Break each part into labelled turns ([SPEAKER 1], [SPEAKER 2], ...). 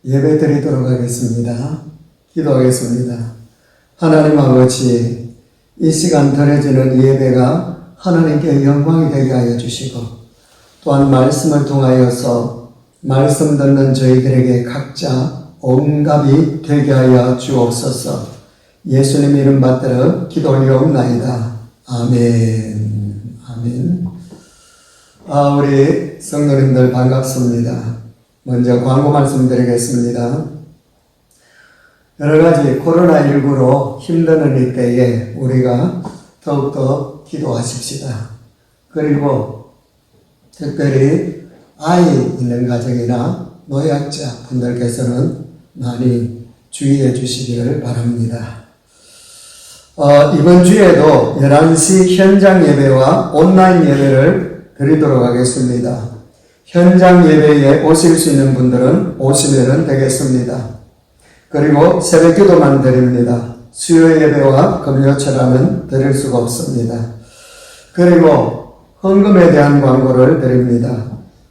[SPEAKER 1] 예배 드리도록 하겠습니다. 기도하겠습니다. 하나님 아버지, 이 시간 드려지는 예배가 하나님께 영광이 되게 하여 주시고, 또한 말씀을 통하여서 말씀 듣는 저희들에게 각자 응답이 되게 하여 주옵소서. 예수님 이름 받들어 기도 올려옵나이다. 아멘. 아멘. 우리 성도님들 반갑습니다. 먼저 광고 말씀드리겠습니다. 여러가지 코로나19로 힘드는 이때에 우리가 더욱더 기도하십시다. 그리고 특별히 아이 있는 가정이나 노약자 분들께서는 많이 주의해 주시기를 바랍니다. 이번 주에도 11시 현장 예배와 온라인 예배를 드리도록 하겠습니다. 현장 예배에 오실 수 있는 분들은 오시면 되겠습니다. 그리고 새벽 기도만 드립니다. 수요 예배와 금요철화는 드릴 수가 없습니다. 그리고 헌금에 대한 광고를 드립니다.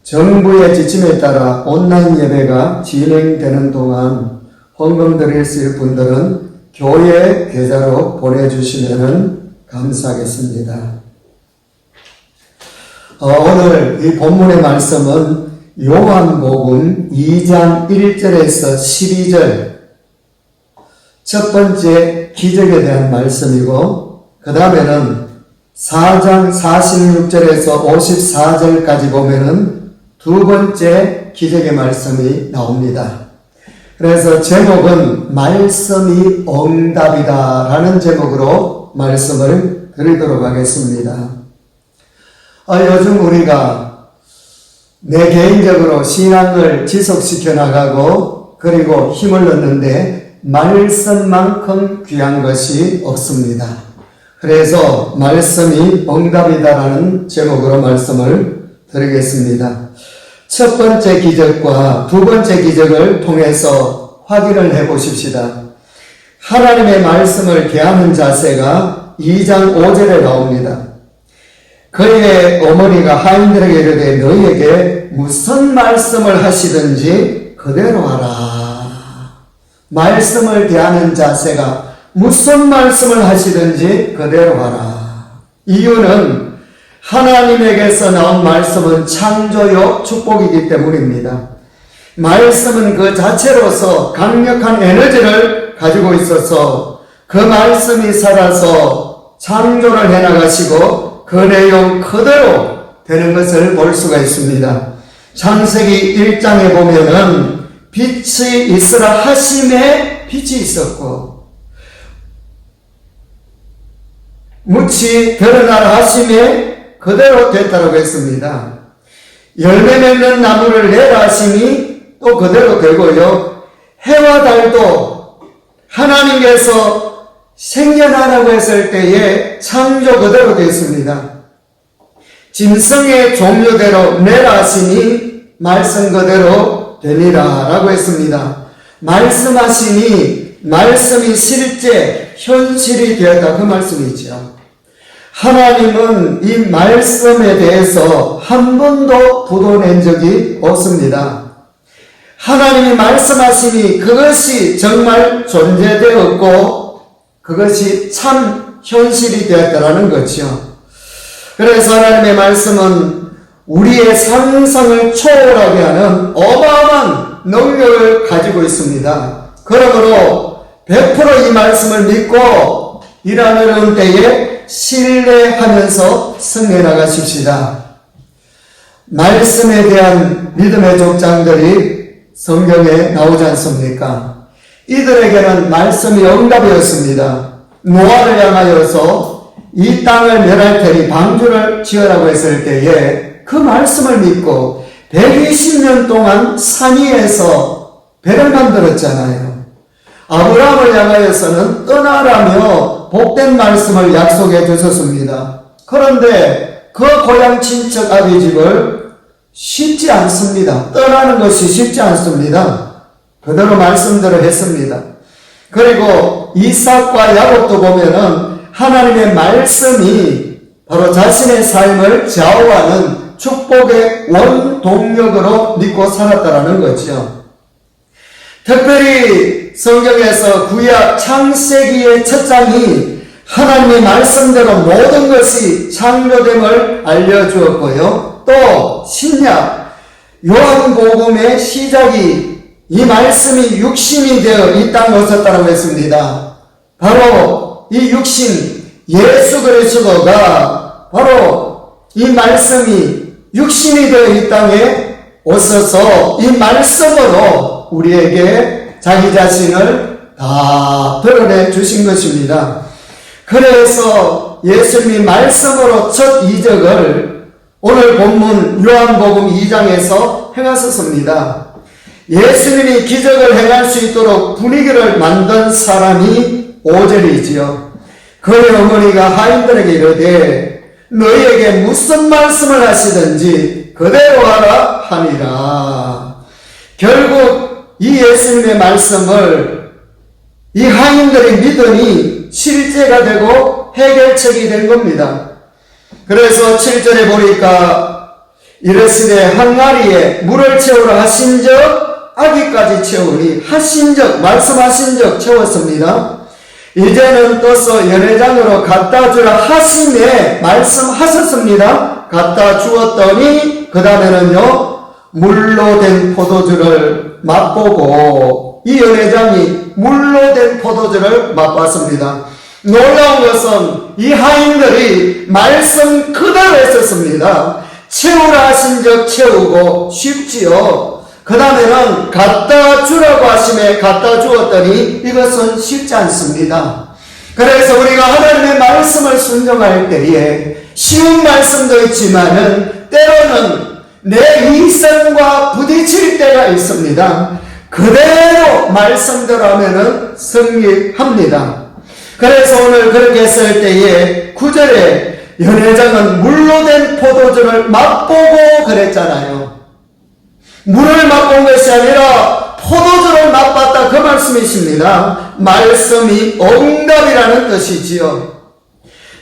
[SPEAKER 1] 정부의 지침에 따라 온라인 예배가 진행되는 동안 헌금 드릴 수 있는 분들은 교회 계좌로 보내주시면 감사하겠습니다. 오늘 이 본문의 말씀은 요한복음 2장 1절에서 12절 첫 번째 기적에 대한 말씀이고, 그 다음에는 4장 46절에서 54절까지 보면은 두 번째 기적의 말씀이 나옵니다. 그래서 제목은 말씀이 응답이다 라는 제목으로 말씀을 드리도록 하겠습니다. 요즘 우리가 내 개인적으로 신앙을 지속시켜 나가고 그리고 힘을 얻는데 말씀만큼 귀한 것이 없습니다. 그래서 말씀이 응답이다라는 제목으로 말씀을 드리겠습니다. 첫 번째 기적과 두 번째 기적을 통해서 확인을 해 보십시다. 하나님의 말씀을 대하는 자세가 2장 5절에 나옵니다. 그의 어머니가 하인들에게 이르되 너희에게 무슨 말씀을 하시든지 그대로 하라. 말씀을 대하는 자세가 무슨 말씀을 하시든지 그대로 하라. 이유는 하나님에게서 나온 말씀은 창조요 축복이기 때문입니다. 말씀은 그 자체로서 강력한 에너지를 가지고 있어서 그 말씀이 살아서 창조를 해나가시고 그 내용 그대로 되는 것을 볼 수가 있습니다. 창세기 1장에 보면은 빛이 있으라 하심에 빛이 있었고, 묻이 드러나라 하심에 그대로 됐다고 했습니다. 열매 맺는 나무를 내라 하심이 또 그대로 되고요. 해와 달도 하나님께서 생겨나라고 했을 때에 창조 그대로 되었습니다. 짐승의 종류대로 내라 하시니 말씀 그대로 되니라 라고 했습니다. 말씀하시니 말씀이 실제 현실이 되었다 그 말씀이죠. 하나님은 이 말씀에 대해서 한 번도 부도낸 적이 없습니다. 하나님이 말씀하시니 그것이 정말 존재되었고 그것이 참 현실이 되었다라는 거죠. 그래서 하나님의 말씀은 우리의 상상을 초월하게 하는 어마어마한 능력을 가지고 있습니다. 그러므로 100% 이 말씀을 믿고 일하는 때에 신뢰하면서 승리해 나가십시다. 말씀에 대한 믿음의 족장들이 성경에 나오지 않습니까? 이들에게는 말씀이 응답이었습니다. 노아를 향하여서 이 땅을 멸할 테니 방주를 지으라고 했을 때에 그 말씀을 믿고 120년 동안 산 위에서 배를 만들었잖아요. 아브라함을 향하여서는 떠나라며 복된 말씀을 약속해 주셨습니다. 그런데 그 고향 친척 아비 집을 쉽지 않습니다. 떠나는 것이 쉽지 않습니다. 그대로 말씀대로 했습니다. 그리고 이삭과 야곱도 보면은 하나님의 말씀이 바로 자신의 삶을 좌우하는 축복의 원동력으로 믿고 살았다라는 거죠. 특별히 성경에서 구약 창세기의 첫 장이 하나님의 말씀대로 모든 것이 창조됨을 알려주었고요. 또 신약 요한복음의 시작이 이 말씀이 육신이 되어 이 땅에 오셨다고 했습니다. 바로 이 육신 예수 그리스도가 바로 이 말씀이 육신이 되어 이 땅에 오셔서 이 말씀으로 우리에게 자기 자신을 다 드러내 주신 것입니다. 그래서 예수님이 말씀으로 첫 이적을 오늘 본문 요한복음 2장에서 행하셨습니다. 예수님이 기적을 행할 수 있도록 분위기를 만든 사람이 오절이지요. 그의 어머니가 하인들에게 이르되 너희에게 무슨 말씀을 하시든지 그대로 하라 하니라. 결국 이 예수님의 말씀을 이 하인들이 믿으니 실제가 되고 해결책이 된 겁니다. 그래서 7절에 보니까 이르시되 항아리에 물을 채우라 하신적 아기까지 채우니 하신적 말씀하신적 채웠습니다. 이제는 떠서 연회장으로 갖다 주라 하심에 말씀하셨습니다. 갖다 주었더니 그 다음에는요 물로 된 포도주를 맛보고 이 연회장이 물로 된 포도주를 맛봤습니다. 놀라운 것은 이 하인들이 말씀 그대로 했었습니다. 채우라 하신적 채우고 쉽지요. 그 다음에는 갖다 주라고 하심에 갖다 주었더니 이것은 쉽지 않습니다. 그래서 우리가 하나님의 말씀을 순종할 때에 쉬운 말씀도 있지만은 때로는 내 이성과 부딪힐 때가 있습니다. 그대로 말씀대로 하면은 승리합니다. 그래서 오늘 그렇게 했을 때에 9절에 연회장은 물로 된 포도주를 맛보고 그랬잖아요. 물을 맛본 것이 아니라 포도주를 맛봤다 그 말씀이십니다. 말씀이 응답이라는 뜻이지요.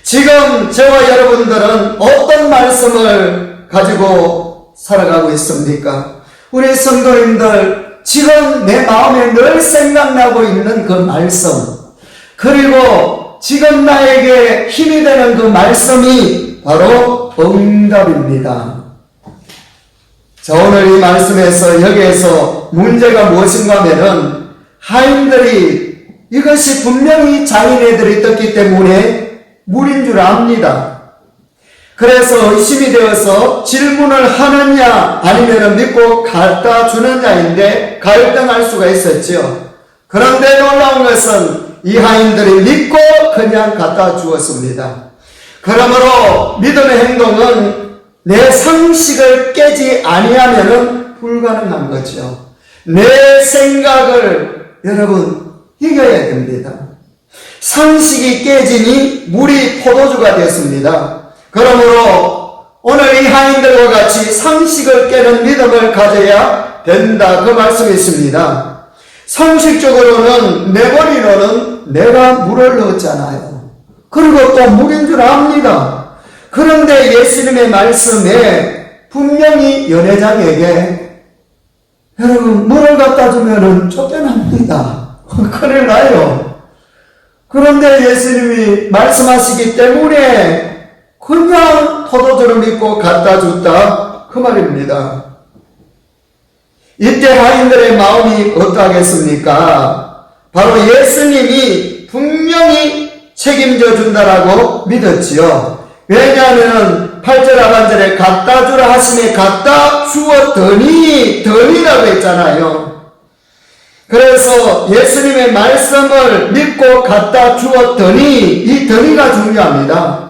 [SPEAKER 1] 지금 저와 여러분들은 어떤 말씀을 가지고 살아가고 있습니까? 우리 성도님들 지금 내 마음에 늘 생각나고 있는 그 말씀, 그리고 지금 나에게 힘이 되는 그 말씀이 바로 응답입니다. 자, 오늘 이 말씀에서 여기에서 문제가 무엇인가 하면은 하인들이 이것이 분명히 자기네들이 떴기 때문에 물인 줄 압니다. 그래서 의심이 되어서 질문을 하느냐 아니면 믿고 갖다 주느냐인데 갈등할 수가 있었죠. 그런데 놀라운 것은 이 하인들이 믿고 그냥 갖다 주었습니다. 그러므로 믿음의 행동은 내 상식을 깨지 아니하면은 불가능한 거죠. 내 생각을 여러분 이겨야 됩니다. 상식이 깨지니 물이 포도주가 되었습니다. 그러므로 오늘 이 하인들과 같이 상식을 깨는 믿음을 가져야 된다 그 말씀이 있습니다. 상식적으로는 내 머리로는 내가 물을 넣었잖아요. 그리고 또 물인 줄 압니다. 그런데 예수님의 말씀에 분명히 연회장에게 여러분 물을 갖다 주면은 쫓겨납니다. 큰일 나요. 그런데 예수님이 말씀하시기 때문에 그냥 포도주를 믿고 갖다 줬다 그 말입니다. 이때 하인들의 마음이 어떠하겠습니까? 바로 예수님이 분명히 책임져 준다라고 믿었지요. 왜냐하면 8절 하반절에 갖다 주라 하심에 갖다 주었더니 더니라고 했잖아요. 그래서 예수님의 말씀을 믿고 갖다 주었더니 이 더니가 중요합니다.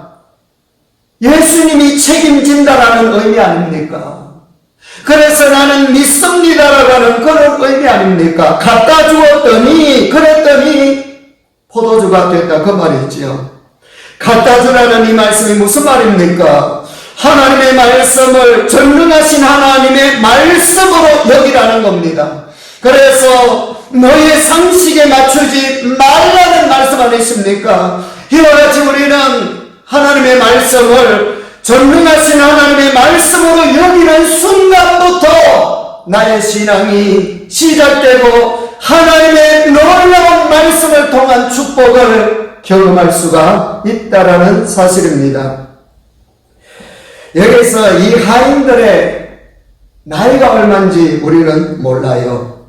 [SPEAKER 1] 예수님이 책임진다라는 의미 아닙니까? 그래서 나는 믿습니다라고 하는 그런 의미 아닙니까? 갖다 주었더니 그랬더니 포도주가 됐다 그 말이지요. 갖다 주라는 이 말씀이 무슨 말입니까? 하나님의 말씀을 전능하신 하나님의 말씀으로 여기라는 겁니다. 그래서 너의 상식에 맞추지 말라는 말씀 아니십니까? 이와 같이 우리는 하나님의 말씀을 전능하신 하나님의 말씀으로 여기는 순간부터 나의 신앙이 시작되고 하나님의 놀라운 말씀을 통한 축복을 경험할 수가 있다라는 사실입니다. 여기서 이 하인들의 나이가 얼마인지 우리는 몰라요.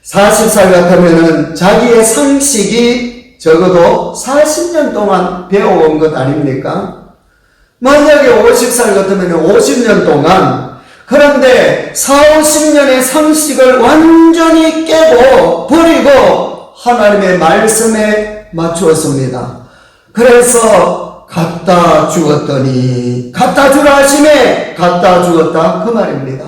[SPEAKER 1] 40살 같으면은 자기의 상식이 적어도 40년 동안 배워온 것 아닙니까? 만약에 50살 같으면 50년 동안, 그런데 40~50년의 상식을 완전히 깨고 버리고 하나님의 말씀에 맞추었습니다. 그래서 갖다 주었더니, 갖다 주라 하심에 갖다 주었다, 그 말입니다.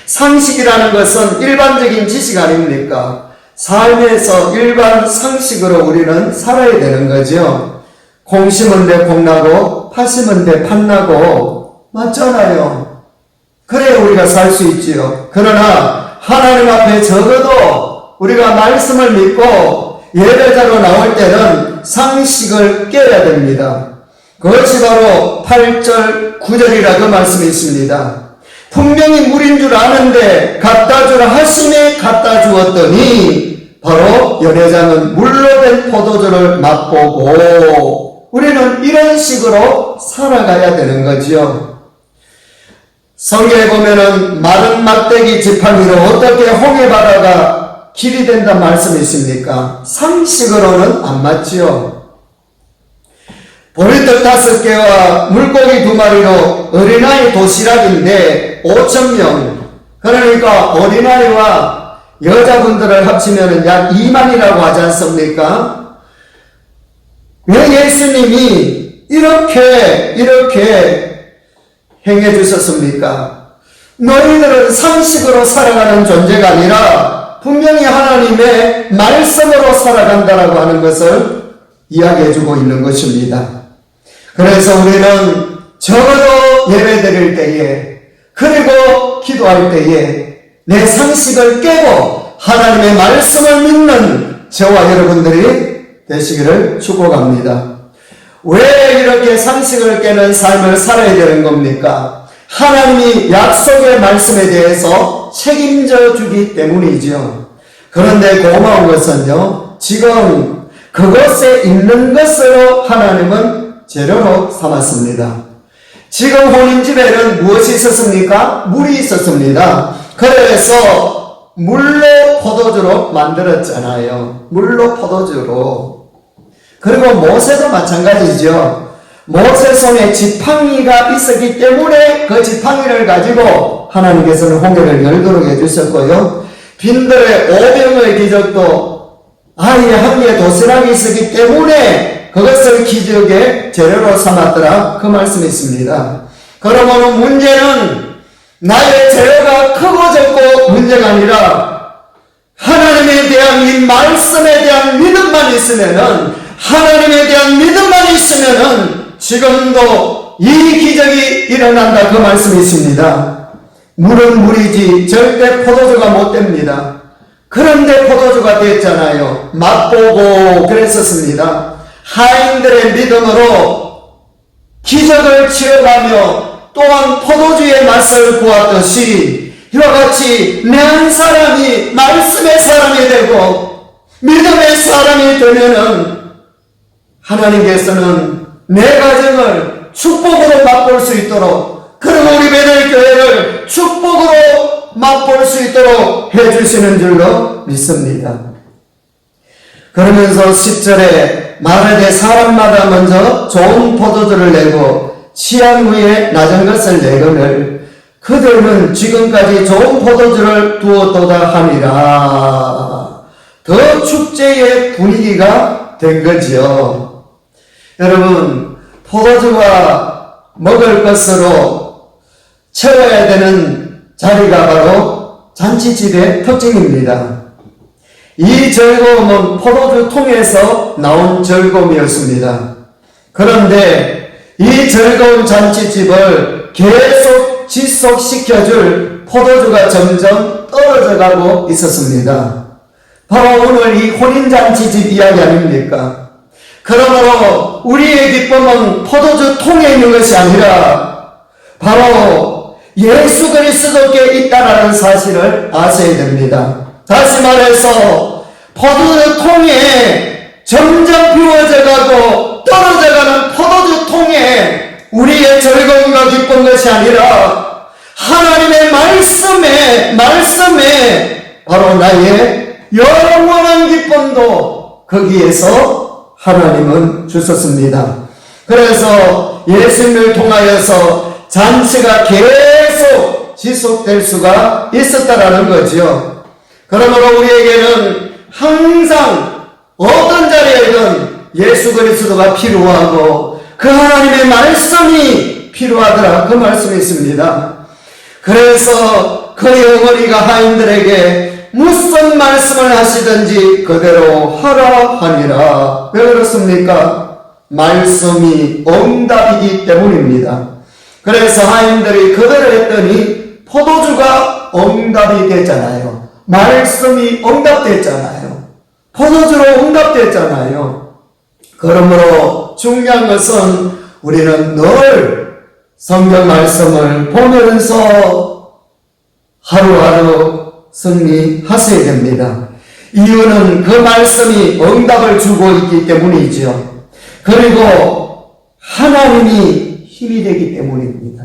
[SPEAKER 1] 상식이라는 것은 일반적인 지식 아닙니까? 삶에서 일반 상식으로 우리는 살아야 되는 거죠. 콩 심은 데 콩 나고 팥 심은 데 팥 나고, 맞잖아요. 그래야 우리가 살 수 있지요. 그러나 하나님 앞에 적어도 우리가 말씀을 믿고 예배자로 나올 때는 상식을 깨야 됩니다. 그것이 바로 8절 9절이라 그 말씀이 있습니다. 분명히 물인 줄 아는데 갖다 주라 하심에 갖다 주었더니, 바로 연회장은 물로 된 포도주를 맛보고, 우리는 이런 식으로 살아가야 되는 거지요. 성경에 보면은 마른 막대기 지팡이로 어떻게 홍해바다가 길이 된다는 말씀이 있습니까? 상식으로는 안 맞지요. 보리떡 5개와 물고기 2마리로 어린아이 도시락인데 5,000명, 그러니까 어린아이와 여자분들을 합치면 약 2만이라고 하지 않습니까? 왜 예수님이 이렇게 행해 주셨습니까? 너희들은 상식으로 살아가는 존재가 아니라 분명히 하나님의 말씀으로 살아간다라고 하는 것을 이야기해 주고 있는 것입니다. 그래서 우리는 적어도 예배 드릴 때에, 그리고 기도할 때에 내 상식을 깨고 하나님의 말씀을 믿는 저와 여러분들이 되시기를 축복합니다. 왜 이렇게 상식을 깨는 삶을 살아야 되는 겁니까? 하나님이 약속의 말씀에 대해서 책임져 주기 때문이죠. 그런데 고마운 것은요, 지금 그것에 있는 것으로 하나님은 재료로 삼았습니다. 지금 혼인집에는 무엇이 있었습니까? 물이 있었습니다. 그래서 물로 포도주로 만들었잖아요. 물로 포도주로. 그리고 모세도 마찬가지죠. 모세 손에 지팡이가 있었기 때문에 그 지팡이를 가지고 하나님께서는 홍해를 열도록 해주셨고요. 빈들의 오병의 기적도 아이의 한 개의 도시락이 있었기 때문에 그것을 기적의 재료로 삼았더라, 그 말씀이 있습니다. 그러므로 문제는 나의 재료가 크고 적고 문제가 아니라 하나님에 대한 이 말씀에 대한 믿음만 있으면은, 하나님에 대한 믿음만 있으면은 지금도 이 기적이 일어난다, 그 말씀이 있습니다. 물은 물이지 절대 포도주가 못 됩니다. 그런데 포도주가 됐잖아요. 맛보고 그랬었습니다. 하인들의 믿음으로 기적을 치러가며 또한 포도주의 맛을 보았듯이, 이와 같이 내 한 사람이 말씀의 사람이 되고 믿음의 사람이 되면은 하나님께서는 내 가정을 축복으로 맛볼 수 있도록, 그리고 우리 베델교회를 축복으로 맛볼 수 있도록 해주시는 줄로 믿습니다. 그러면서 10절에 말하되 사람마다 먼저 좋은 포도주를 내고 취한 후에 낮은 것을 내거늘 그들은 지금까지 좋은 포도주를 두었도다 하니라. 더 축제의 분위기가 된 거지요. 여러분, 포도주가 먹을 것으로 채워야 되는 자리가 바로 잔치집의 특징입니다. 이 즐거움은 포도주 통에서 나온 즐거움이었습니다. 그런데 이 즐거운 잔치집을 계속 지속시켜줄 포도주가 점점 떨어져가고 있었습니다. 바로 오늘 이 혼인잔치집 이야기 아닙니까? 그러므로 우리의 기쁨은 포도주 통에 있는 것이 아니라 바로 예수 그리스도께 있다라는 사실을 아셔야 됩니다. 다시 말해서 포도주 통에 점점 비워져 가고 떨어져 가는 포도주 통에 우리의 즐거움과 기쁜 것이 아니라 하나님의 말씀에 바로 나의 영원한 기쁨도 거기에서 하나님은 주셨습니다. 그래서 예수님을 통하여서 잔치가 계속 지속될 수가 있었다라는 거죠. 그러므로 우리에게는 항상 어떤 자리에든 예수 그리스도가 필요하고 그 하나님의 말씀이 필요하더라, 그 말씀이 있습니다. 그래서 그 어머니가 하인들에게 무슨 말씀을 하시든지 그대로 하라 하니라. 왜 그렇습니까? 말씀이 응답이기 때문입니다. 그래서 하인들이 그대로 했더니 포도주가 응답이 됐잖아요. 말씀이 응답됐잖아요. 포도주로 응답됐잖아요. 그러므로 중요한 것은 우리는 늘 성경 말씀을 보면서 하루하루 승리하셔야 됩니다. 이유는 그 말씀이 응답을 주고 있기 때문이죠. 그리고 하나님이 힘이 되기 때문입니다.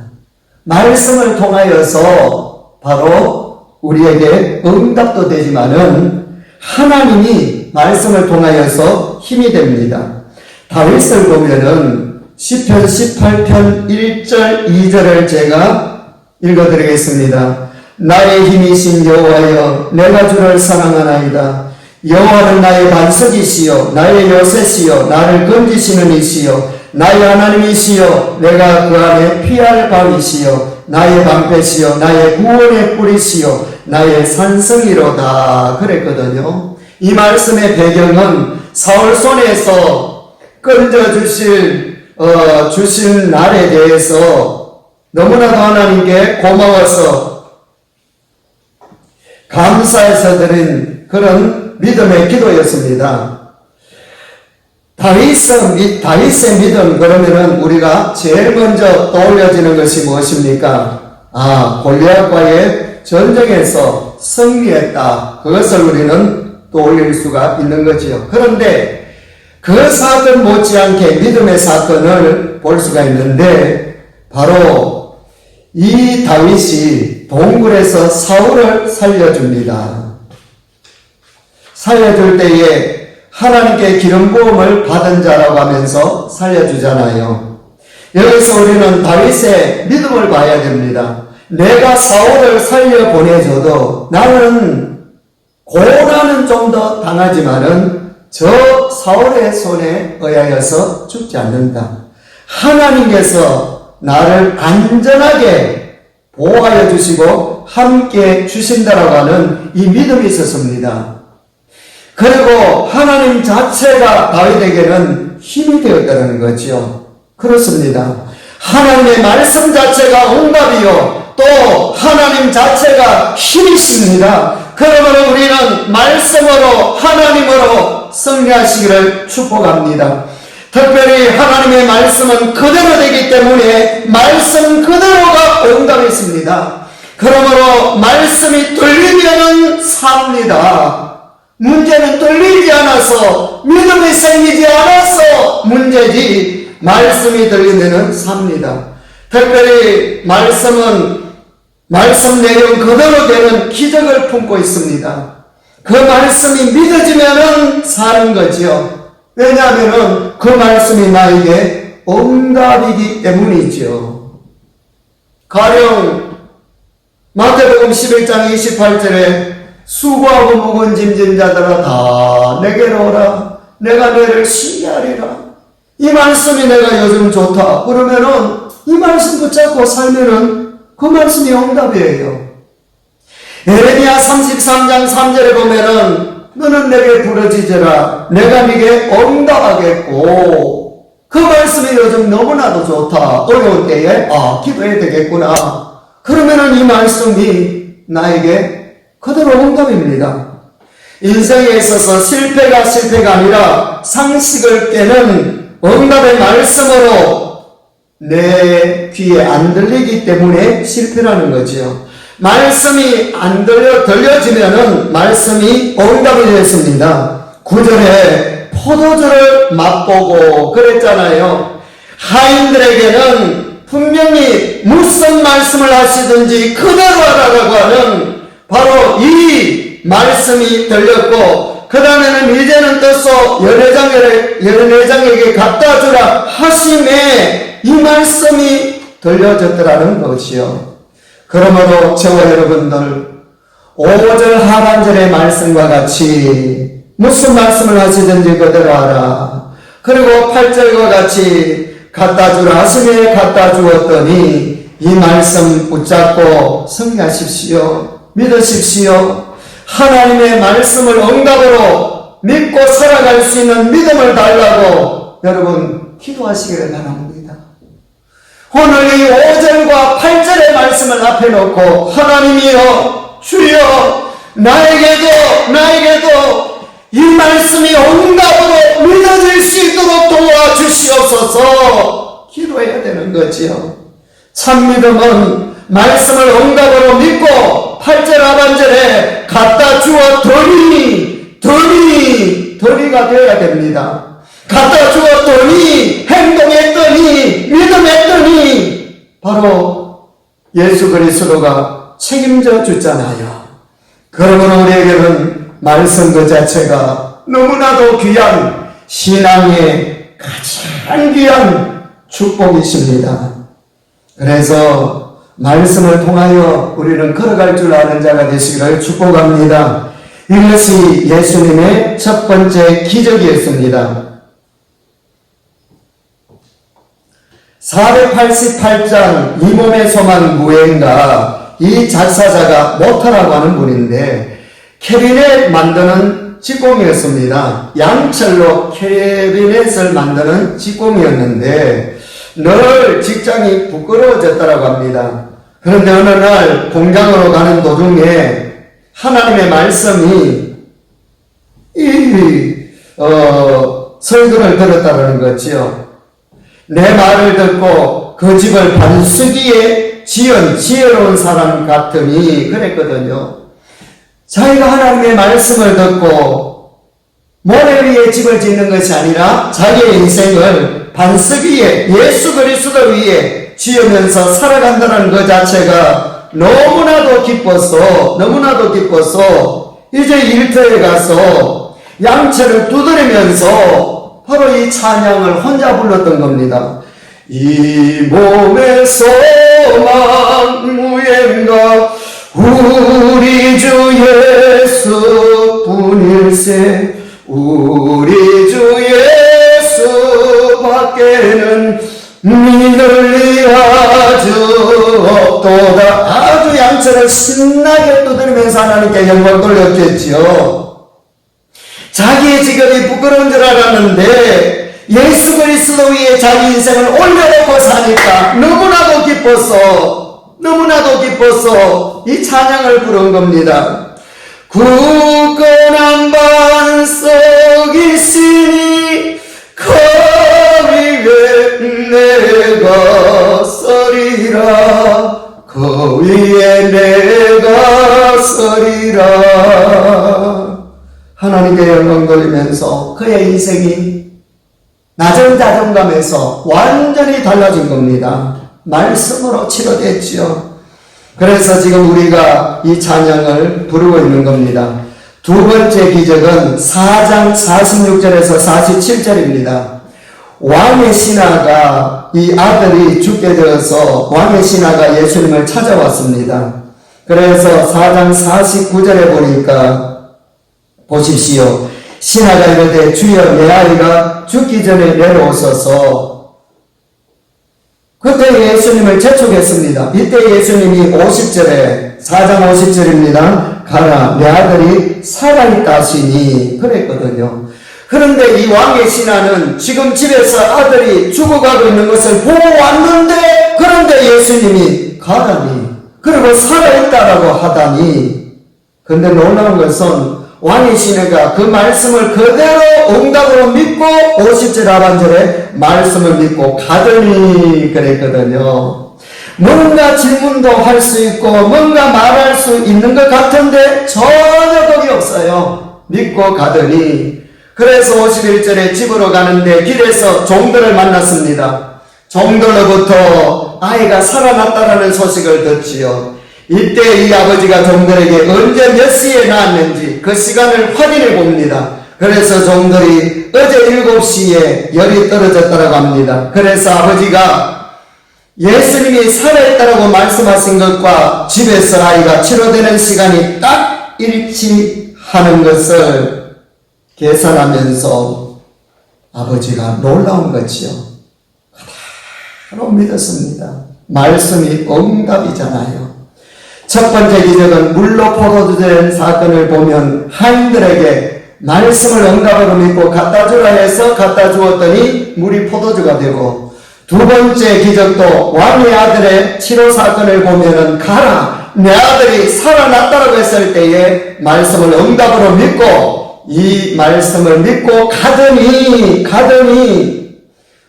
[SPEAKER 1] 말씀을 통하여서 바로 우리에게 응답도 되지만은 하나님이 말씀을 통하여서 힘이 됩니다. 다윗을 보면은 시편 18편 1절 2절을 제가 읽어드리겠습니다. 나의 힘이신 여호와여, 내가 주를 사랑하나이다. 여호와는 나의 반석이시여, 나의 요새시여, 나를 건지시는 이시여, 나의 하나님이시여, 내가 그 안에 피할 방이시여, 나의 방패시여, 나의 구원의 뿌리시여, 나의 산성이로다. 그랬거든요. 이 말씀의 배경은 사울 손에서 건져 주신 날에 대해서 너무나도 하나님께 고마워서 감사해서 드린 그런 믿음의 기도였습니다. 다윗의 믿음, 그러면은 우리가 제일 먼저 떠올려지는 것이 무엇입니까? 골리앗과의 전쟁에서 승리했다. 그것을 우리는 떠올릴 수가 있는 거지요. 그런데 그 사건 못지않게 믿음의 사건을 볼 수가 있는데, 바로 이 다윗이 동굴에서 사울을 살려줍니다. 살려줄 때에 하나님께 기름 부음을 받은 자라고 하면서 살려주잖아요. 여기서 우리는 다윗의 믿음을 봐야 됩니다. 내가 사울을 살려보내줘도 나는 고난은 좀 더 당하지만은 저 사울의 손에 의하여서 죽지 않는다. 하나님께서 나를 안전하게 보호하여 주시고 함께 주신다라고 하는 이 믿음이 있었습니다. 그리고 하나님 자체가 다윗에게는 힘이 되었다는 거죠. 그렇습니다. 하나님의 말씀 자체가 응답이요, 또 하나님 자체가 힘이십니다. 그러므로 우리는 말씀으로, 하나님으로 승리하시기를 축복합니다. 특별히 하나님의 말씀은 그대로 되기 때문에 말씀 그대로가 응답이 있습니다. 그러므로 말씀이 뚫리면은 삽니다. 문제는 뚫리지 않아서, 믿음이 생기지 않아서 문제지, 말씀이 들리면은 삽니다. 특별히 말씀은 말씀 내용 그대로 되는 기적을 품고 있습니다. 그 말씀이 믿어지면은 사는 거지요. 왜냐하면은 그 말씀이 나에게 응답이기 때문이죠. 가령 마태복음 11장 28절에 수고하고 무거운 짐진 자들아 다 내게로 오라, 내가 너를 쉬게 하리라. 이 말씀이 내가 요즘 좋다 그러면은 이 말씀 붙잡고 살면은 그 말씀이 응답이에요. 예레미야 33장 3절에 보면은 너는 내게 부르짖으라, 내가 네게 응답하겠고. 그 말씀이 요즘 너무나도 좋다. 어려울 때에 기도해야 되겠구나. 그러면은 이 말씀이 나에게 그대로 응답입니다. 인생에 있어서 실패가 아니라 상식을 깨는 응답의 말씀으로 내 귀에 안 들리기 때문에 실패라는 거지요. 말씀이 안 들려지면은 말씀이 응답이 됐습니다. 9절에 포도주를 맛보고 그랬잖아요. 하인들에게는 분명히 무슨 말씀을 하시든지 그대로 하라고 하는 바로 이 말씀이 들렸고, 그 다음에는 이제는 떠서 연회장에게 갖다 주라 하심에 이 말씀이 들려졌더라는 것이요. 그러므로 저와 여러분들 5절 하반절의 말씀과 같이 무슨 말씀을 하시든지 그대로 하라. 그리고 8절과 같이 갖다 주라 하심에 갖다 주었더니 이 말씀 붙잡고 승리하십시오. 믿으십시오. 하나님의 말씀을 응답으로 믿고 살아갈 수 있는 믿음을 달라고 여러분 기도하시기를 바랍니다. 오늘 이 5절과 8절의 말씀을 앞에 놓고 하나님이여 주여 나에게도 이 말씀이 응답으로 믿어질 수 있도록 도와주시옵소서 기도해야 되는 거지요. 참 믿음은 말씀을 응답으로 믿고 8절 하반절에 갖다 주었더니 더니가 되어야 됩니다. 갖다 주었더니 행동했더니 믿음했더니 바로 예수 그리스도가 책임져 주잖아요. 그러므로 우리에게는 말씀 그 자체가 너무나도 귀한 신앙의 가장 귀한 축복이십니다. 그래서 말씀을 통하여 우리는 걸어갈 줄 아는 자가 되시기를 축복합니다. 이것이 예수님의 첫 번째 기적이었습니다. 488장 이 몸의 소망 무행가, 이 작사자가 모터라고 하는 분인데 캐비넷 만드는 직공이었습니다. 양철로 캐비넷을 만드는 직공이었는데 늘 직장이 부끄러워졌다고 합니다. 그런데 어느 날 공장으로 가는 도중에 하나님의 말씀이 설교를 들었다는 거지요. 내 말을 듣고 그 집을 반수기에 지은 지혜로운 사람 같으니 그랬거든요. 자기가 하나님의 말씀을 듣고 모래 위에 집을 짓는 것이 아니라 자기의 인생을 반석위에 예수 그리스도 위에 지으면서 살아간다는 것 자체가 너무나도 기뻤어. 이제 일터에 가서 양채를 두드리면서 바로 이 찬양을 혼자 불렀던 겁니다. 이 몸의 소망 무행가 우리 주 예수 뿐일세 우리 주 예수 밖에는 믿을 리 아주 없도다. 아주 양철을 신나게 두드리면서 하나님께 영광 돌렸겠지요. 자기의 직업이 부끄러운 줄 알았는데 예수 그리스도 위에 자기 인생을 올려놓고 사니까 너무나도 기뻤어 이 찬양을 부른 겁니다. 굳건한 반석이 있으니 그 위에 내가 서리라 그 위에 내가 서리라. 하나님께 영광 돌리면서 그의 인생이 낮은 자존감에서 완전히 달라진 겁니다. 말씀으로 치료됐지요. 그래서 지금 우리가 이 찬양을 부르고 있는 겁니다. 두 번째 기적은 4장 46절에서 47절입니다. 왕의 신하가 이 아들이 죽게 되어서 왕의 신하가 예수님을 찾아왔습니다. 그래서 4장 49절에 보니까 보십시오. 신하가 이르되 주여 내 아이가 죽기 전에 내려오소서. 그때 예수님을 재촉했습니다. 이때 예수님이 50절에 4장 50절입니다. 가라 내 아들이 살아있다 하시니 그랬거든요. 그런데 이 왕의 신하는 지금 집에서 아들이 죽어가고 있는 것을 보고 왔는데 그런데 예수님이 가라니 그리고 살아있다라고 하다니. 근데 놀라운 것은 왕의 신하가 그 말씀을 그대로 응답으로 믿고 50절 하반절에 말씀을 믿고 가더니 그랬거든요. 뭔가 질문도 할 수 있고 뭔가 말할 수 있는 것 같은데 전혀 거기 없어요. 믿고 가더니 그래서 51절에 집으로 가는데 길에서 종들을 만났습니다. 종들로부터 아이가 살아났다라는 소식을 듣지요. 이때 이 아버지가 종들에게 언제 몇 시에 낳았는지 그 시간을 확인해 봅니다. 그래서 종들이 어제 7시에 열이 떨어졌다고 합니다. 그래서 아버지가 예수님이 살아있다라고 말씀하신 것과 집에서 아이가 치료되는 시간이 딱 일치하는 것을 계산하면서 아버지가 놀라운 것이요. 바로 믿었습니다. 말씀이 응답이잖아요. 첫 번째 기적은 물로 포도주된 사건을 보면 하인들에게 말씀을 응답으로 믿고 갖다 주라 해서 갖다 주었더니 물이 포도주가 되고, 두 번째 기적도 왕의 아들의 치료 사건을 보면은 가라 내 아들이 살아났다고 했을 때에 말씀을 응답으로 믿고 이 말씀을 믿고 가더니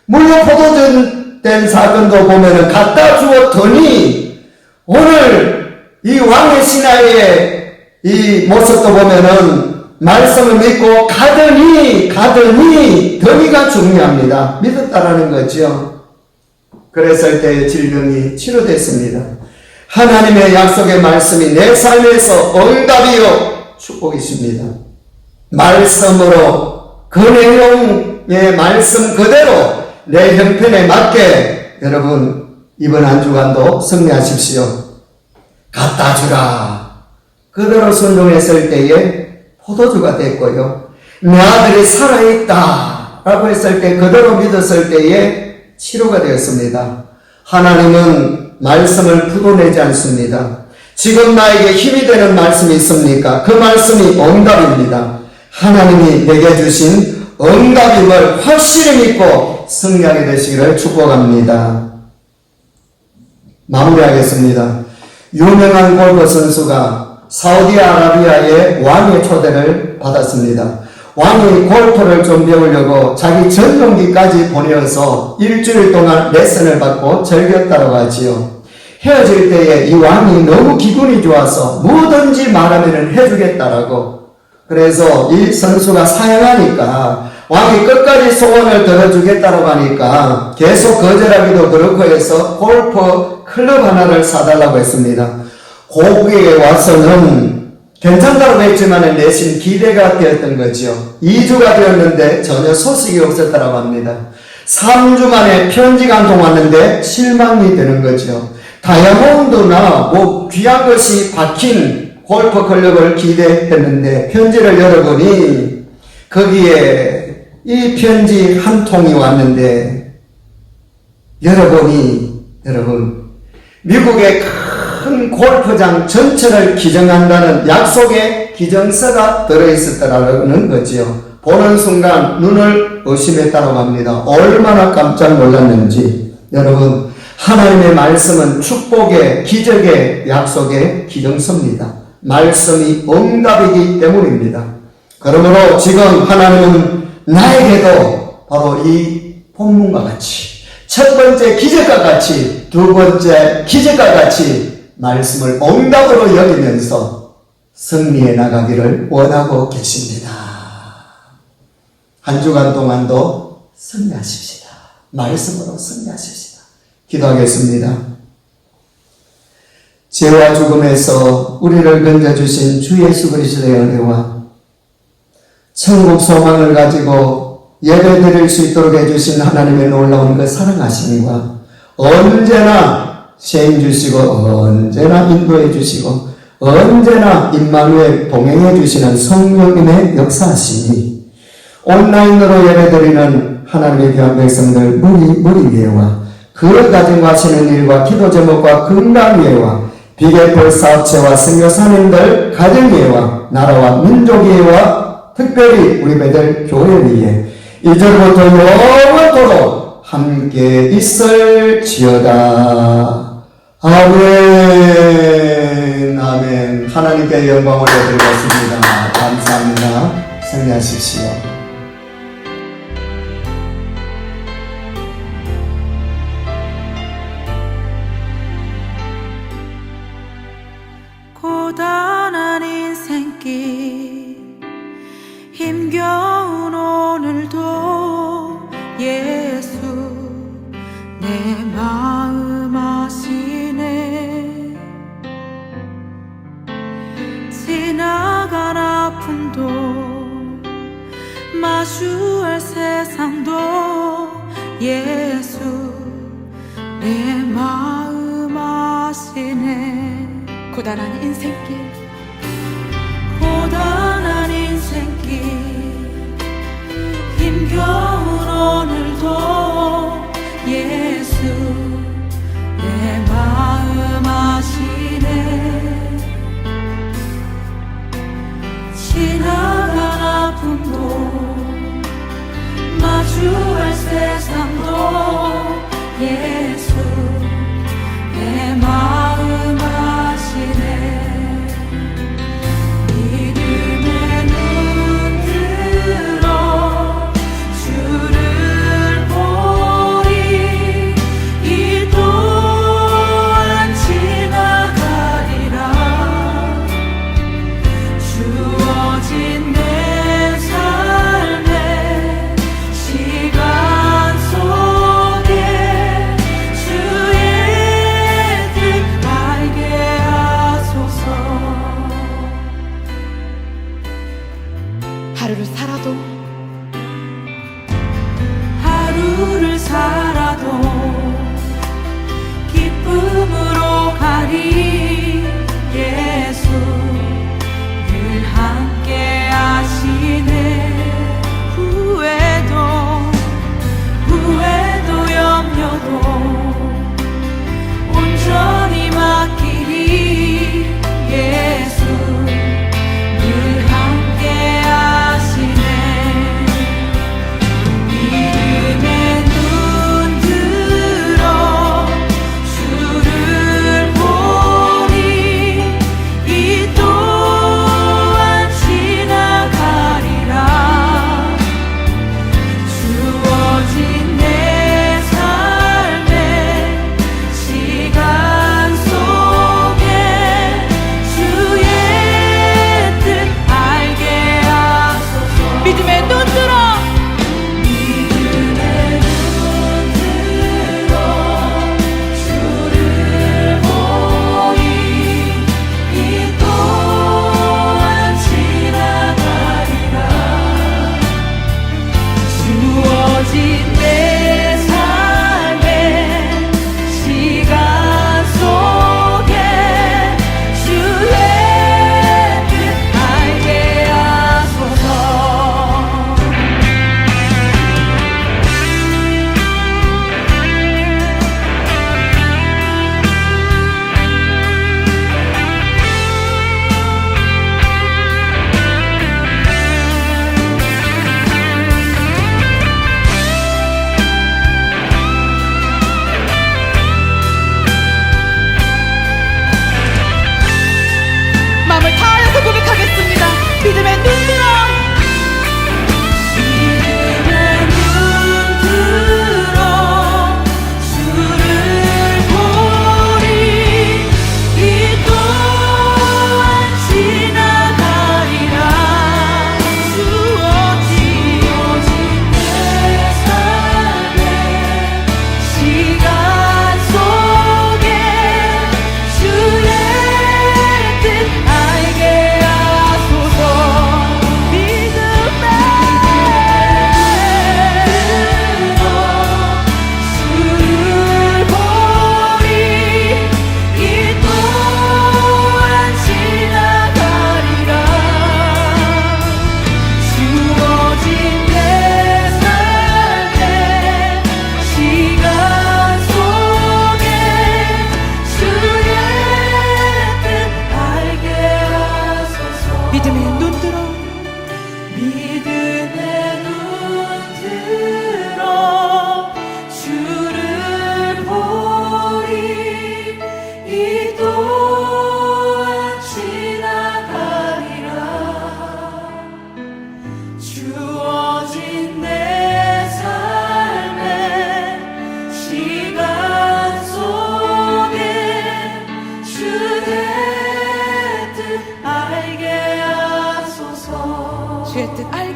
[SPEAKER 1] 물로 포도주 된 사건도 보면은 갖다 주었더니 오늘 이 왕의 신하의 이 모습도 보면은 말씀을 믿고 가더니 더니가 중요합니다. 믿었다라는 거죠. 그랬을 때 질병이 치료됐습니다. 하나님의 약속의 말씀이 내 삶에서 응답이요 축복이십니다. 말씀으로 그 내용의 말씀 그대로 내 형편에 맞게 여러분 이번 한 주간도 승리하십시오. 갖다 주라. 그대로 순종했을 때에 포도주가 됐고요. 내 아들이 살아있다 라고 했을 때 그대로 믿었을 때에 치료가 되었습니다. 하나님은 말씀을 부도내지 않습니다. 지금 나에게 힘이 되는 말씀이 있습니까? 그 말씀이 응답입니다. 하나님이 내게 주신 응답임을 확실히 믿고 승리하게 되시기를 축복합니다. 마무리하겠습니다. 유명한 골프 선수가 사우디아라비아의 왕의 초대를 받았습니다. 왕이 골프를 좀 배우려고 자기 전용기까지 보내어서 일주일 동안 레슨을 받고 즐겼다고 하지요. 헤어질 때에 이 왕이 너무 기분이 좋아서 뭐든지 말하면 해주겠다라고. 그래서 이 선수가 사양하니까 왕이 끝까지 소원을 들어주겠다고 하니까 계속 거절하기도 그렇고 해서 골프 클럽 하나를 사달라고 했습니다. 고국에 와서는 괜찮다고 했지만 내심 기대가 되었던 거죠. 2주가 되었는데 전혀 소식이 없었다고 합니다. 3주 만에 편지가 한 통 왔는데 실망이 되는 거죠. 다이아몬드나 뭐 귀한 것이 박힌 골프 클럽을 기대했는데 편지를 열어보니 거기에 이 편지 한 통이 왔는데 열어보니 여러분 미국의 큰 골프장 전체를 기증한다는 약속의 기증서가 들어있었다라는 거지요. 보는 순간 눈을 의심했다고 합니다. 얼마나 깜짝 놀랐는지. 여러분, 하나님의 말씀은 축복의 기적의 약속의 기증서입니다. 말씀이 응답이기 때문입니다. 그러므로 지금 하나님은 나에게도 바로 이 본문과 같이 첫 번째 기적과 같이 두 번째 기적과 같이 말씀을 응답으로 여기면서 승리해 나가기를 원하고 계십니다. 한 주간 동안도 승리하십시다. 말씀으로 승리하십시다. 기도하겠습니다. 죄와 죽음에서 우리를 건져주신 주 예수 그리스도의 은혜와 천국 소망을 가지고 예배드릴 수 있도록 해주신 하나님의 놀라운 그 사랑하심과 언제나 시행 주시고 언제나 인도해 주시고 언제나 임마누엘 동행해 주시는 성령님의 역사하시니 온라인으로 예배드리는 하나님의 귀한 백성들 무리 예와 그 가정과 하시는 일과 기도 제목과 건강예와 비계풀 사업체와 선교사님들 가정예와 나라와 민족예와 특별히 우리 배들 교회위에 이제부터 영원토록 함께 있을지어다. 아멘. 아멘. 하나님께 영광을 드리겠습니다. 감사합니다. 승리하십시오.
[SPEAKER 2] 고단한 인생길 힘겨운 오늘도 예수 내 마음 아시네. 지나간 아픔도 마주할 세상도 예수 내 마음 아시네. 고단한 인생길 고단한 인생길 힘겨운 오늘도 예수 내 마음 아시네. 지나간 아픔도 마주할 세상도 예수 내 마음 아시네. 믿음의 눈 들어 주를 보리. 이 또한 지나가리. 주의 뜻